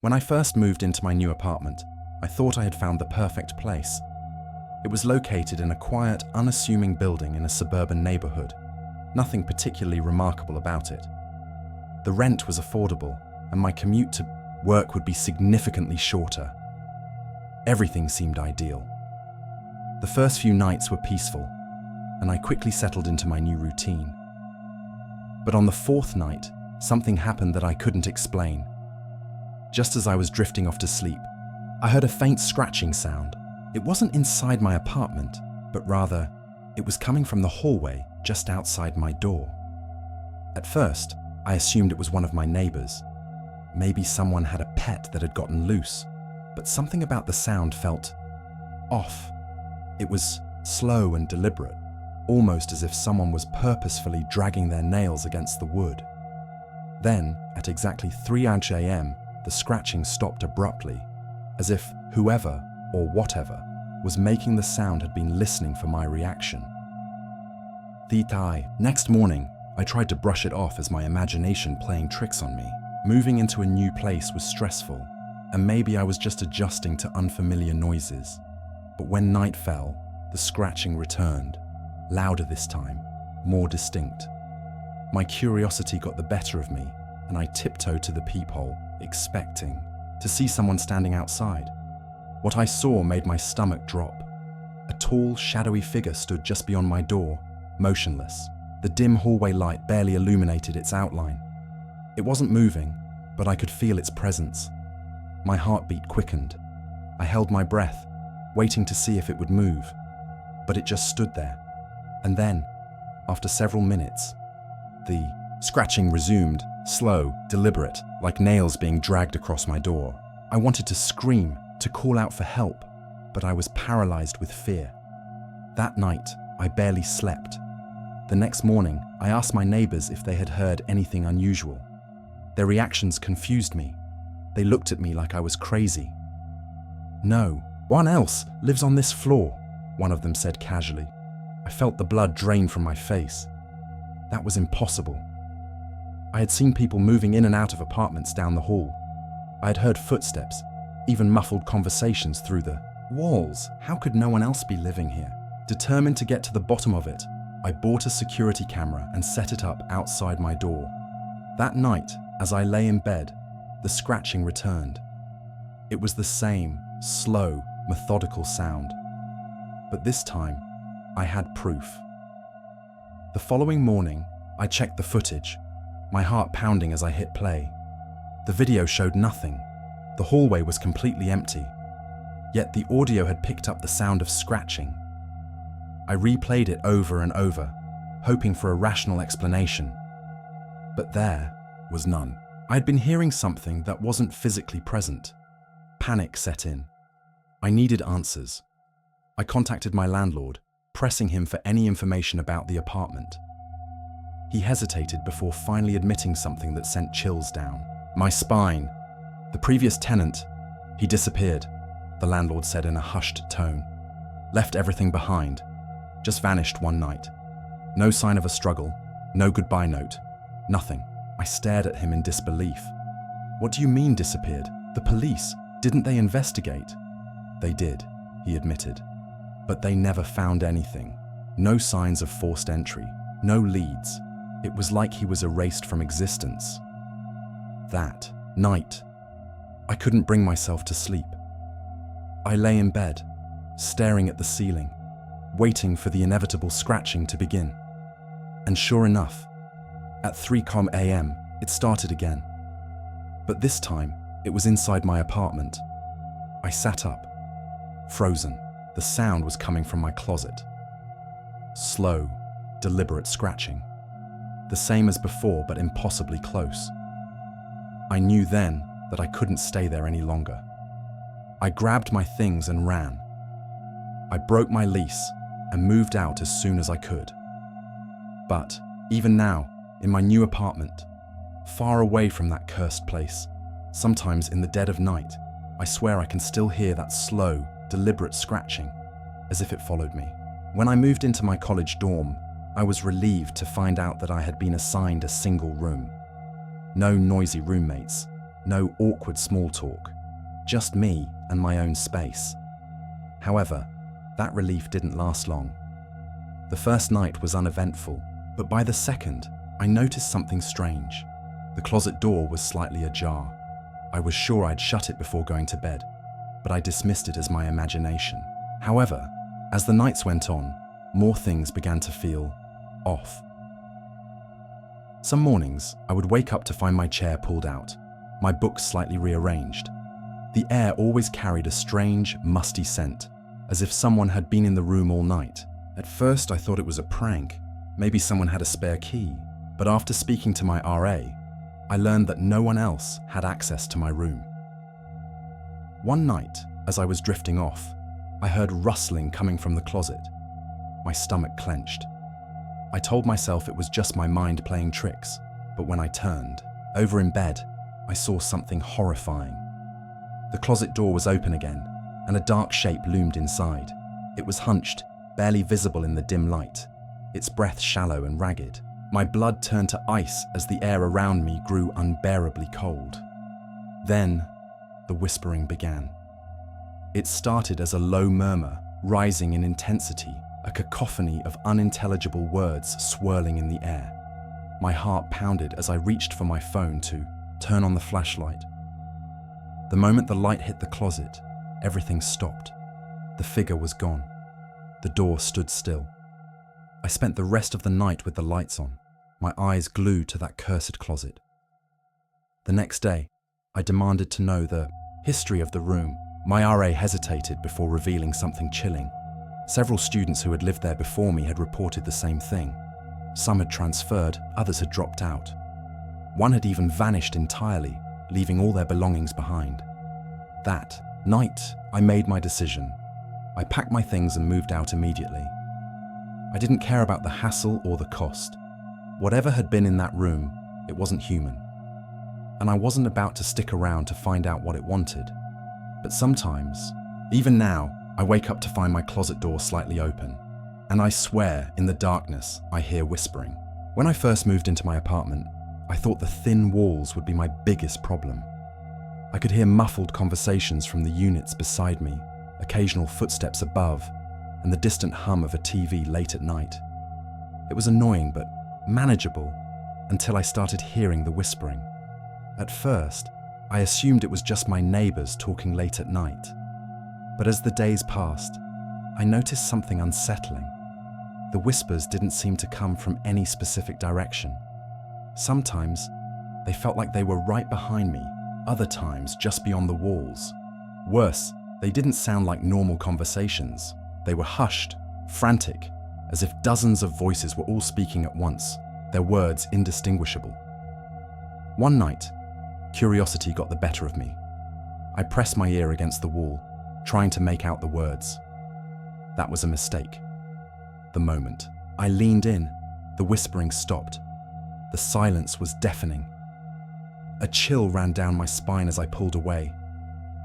When I first moved into my new apartment, I thought I had found the perfect place. It was located in a quiet, unassuming building in a suburban neighborhood. Nothing particularly remarkable about it. The rent was affordable, and my commute to work would be significantly shorter. Everything seemed ideal. The first few nights were peaceful, and I quickly settled into my new routine. But on the fourth night, something happened that I couldn't explain. Just as I was drifting off to sleep, I heard a faint scratching sound. It wasn't inside my apartment, but rather, it was coming from the hallway just outside my door. At first, I assumed it was one of my neighbors. Maybe someone had a pet that had gotten loose, but something about the sound felt off. It was slow and deliberate, almost as if someone was purposefully dragging their nails against the wood. Then, at exactly 3 a.m., the scratching stopped abruptly, as if whoever or whatever was making the sound had been listening for my reaction. Next morning, I tried to brush it off as my imagination playing tricks on me. Moving into a new place was stressful, and maybe I was just adjusting to unfamiliar noises. But when night fell, the scratching returned, louder this time, more distinct. My curiosity got the better of me, and I tiptoed to the peephole, expecting to see someone standing outside. What I saw made my stomach drop. A tall, shadowy figure stood just beyond my door, motionless. The dim hallway light barely illuminated its outline. It wasn't moving, but I could feel its presence. My heartbeat quickened. I held my breath, waiting to see if it would move, but it just stood there. And then, after several minutes, the scratching resumed, slow, deliberate, like nails being dragged across my door. I wanted to scream, to call out for help, but I was paralyzed with fear. That night, I barely slept. The next morning, I asked my neighbors if they had heard anything unusual. Their reactions confused me. They looked at me like I was crazy. "No, one else lives on this floor," one of them said casually. I felt the blood drain from my face. That was impossible. I had seen people moving in and out of apartments down the hall. I had heard footsteps, even muffled conversations through the walls. How could no one else be living here? Determined to get to the bottom of it, I bought a security camera and set it up outside my door. That night, as I lay in bed, the scratching returned. It was the same, slow, methodical sound. But this time, I had proof. The following morning, I checked the footage, my heart pounding as I hit play. The video showed nothing. The hallway was completely empty. Yet the audio had picked up the sound of scratching. I replayed it over and over, hoping for a rational explanation. But there was none. I had been hearing something that wasn't physically present. Panic set in. I needed answers. I contacted my landlord, pressing him for any information about the apartment. He hesitated before finally admitting something that sent chills down my spine. The previous tenant, he disappeared, the landlord said in a hushed tone. Left everything behind. Just vanished one night. No sign of a struggle, no goodbye note, nothing. I stared at him in disbelief. "What do you mean disappeared? The police, didn't they investigate?" "They did," he admitted. "But they never found anything. No signs of forced entry, no leads. It was like he was erased from existence." That night, I couldn't bring myself to sleep. I lay in bed, staring at the ceiling, waiting for the inevitable scratching to begin. And sure enough, at 3 a.m., it started again. But this time, it was inside my apartment. I sat up, frozen. The sound was coming from my closet. Slow, deliberate scratching. The same as before, but impossibly close. I knew then that I couldn't stay there any longer. I grabbed my things and ran. I broke my lease and moved out as soon as I could. But even now, in my new apartment, far away from that cursed place, sometimes in the dead of night, I swear I can still hear that slow, deliberate scratching, as if it followed me. When I moved into my college dorm, I was relieved to find out that I had been assigned a single room. No noisy roommates, No awkward small talk, just me and my own space. However, that relief didn't last long. The first night was uneventful, but by the second, I noticed something strange. The closet door was slightly ajar. I was sure I'd shut it before going to bed, but I dismissed it as my imagination. However, as the nights went on, more things began to feel off. Some mornings, I would wake up to find my chair pulled out, my books slightly rearranged. The air always carried a strange, musty scent, as if someone had been in the room all night. At first, I thought it was a prank. Maybe someone had a spare key. But after speaking to my RA, I learned that no one else had access to my room. One night, as I was drifting off, I heard rustling coming from the closet. My stomach clenched. I told myself it was just my mind playing tricks, but when I turned, over in bed, I saw something horrifying. The closet door was open again, and a dark shape loomed inside. It was hunched, barely visible in the dim light, its breath shallow and ragged. My blood turned to ice as the air around me grew unbearably cold. Then, the whispering began. It started as a low murmur, rising in intensity, a cacophony of unintelligible words swirling in the air. My heart pounded as I reached for my phone to turn on the flashlight. The moment the light hit the closet, everything stopped. The figure was gone. The door stood still. I spent the rest of the night with the lights on, my eyes glued to that cursed closet. The next day, I demanded to know the history of the room. My RA hesitated before revealing something chilling. Several students who had lived there before me had reported the same thing. Some had transferred, others had dropped out. One had even vanished entirely, leaving all their belongings behind. That night, I made my decision. I packed my things and moved out immediately. I didn't care about the hassle or the cost. Whatever had been in that room, it wasn't human. And I wasn't about to stick around to find out what it wanted. But sometimes, even now, I wake up to find my closet door slightly open. And I swear, in the darkness, I hear whispering. When I first moved into my apartment, I thought the thin walls would be my biggest problem. I could hear muffled conversations from the units beside me, occasional footsteps above, and the distant hum of a TV late at night. It was annoying but manageable until I started hearing the whispering. At first, I assumed it was just my neighbors talking late at night. But as the days passed, I noticed something unsettling. The whispers didn't seem to come from any specific direction. Sometimes, they felt like they were right behind me, other times just beyond the walls. Worse, they didn't sound like normal conversations. They were hushed, frantic, as if dozens of voices were all speaking at once, their words indistinguishable. One night, curiosity got the better of me. I pressed my ear against the wall, trying to make out the words. That was a mistake. The moment I leaned in, the whispering stopped. The silence was deafening. A chill ran down my spine as I pulled away.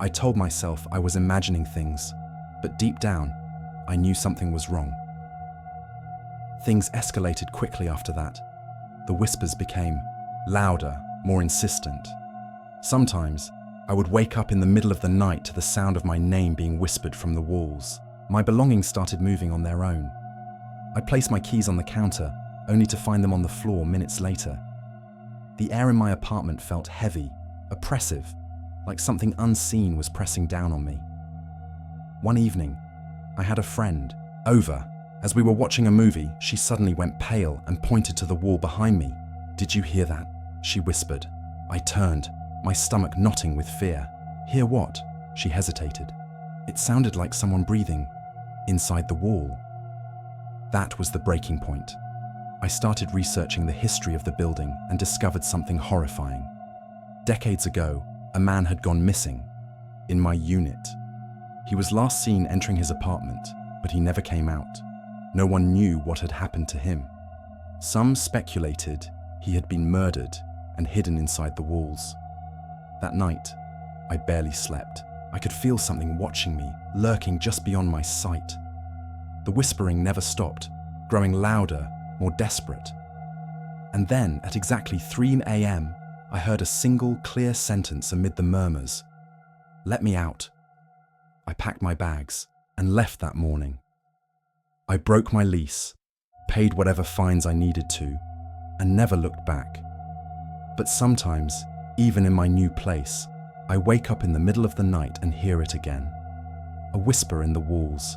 I told myself I was imagining things, but deep down, I knew something was wrong. Things escalated quickly after that. The whispers became louder, more insistent. Sometimes, I would wake up in the middle of the night to the sound of my name being whispered from the walls. My belongings started moving on their own. I placed my keys on the counter, only to find them on the floor minutes later. The air in my apartment felt heavy, oppressive, like something unseen was pressing down on me. One evening, I had a friend over. As we were watching a movie, she suddenly went pale and pointed to the wall behind me. "Did you hear that?" she whispered. I turned, my stomach knotting with fear. "Hear what?" She hesitated. It sounded like someone breathing inside the wall. That was the breaking point. I started researching the history of the building and discovered something horrifying. Decades ago, a man had gone missing in my unit. He was last seen entering his apartment, but he never came out. No one knew what had happened to him. Some speculated he had been murdered and hidden inside the walls. That night, I barely slept. I could feel something watching me, lurking just beyond my sight. The whispering never stopped, growing louder, more desperate. And then, at exactly 3 a.m., I heard a single clear sentence amid the murmurs. "Let me out." I packed my bags and left that morning. I broke my lease, paid whatever fines I needed to, and never looked back. But sometimes, even in my new place, I wake up in the middle of the night and hear it again. A whisper in the walls,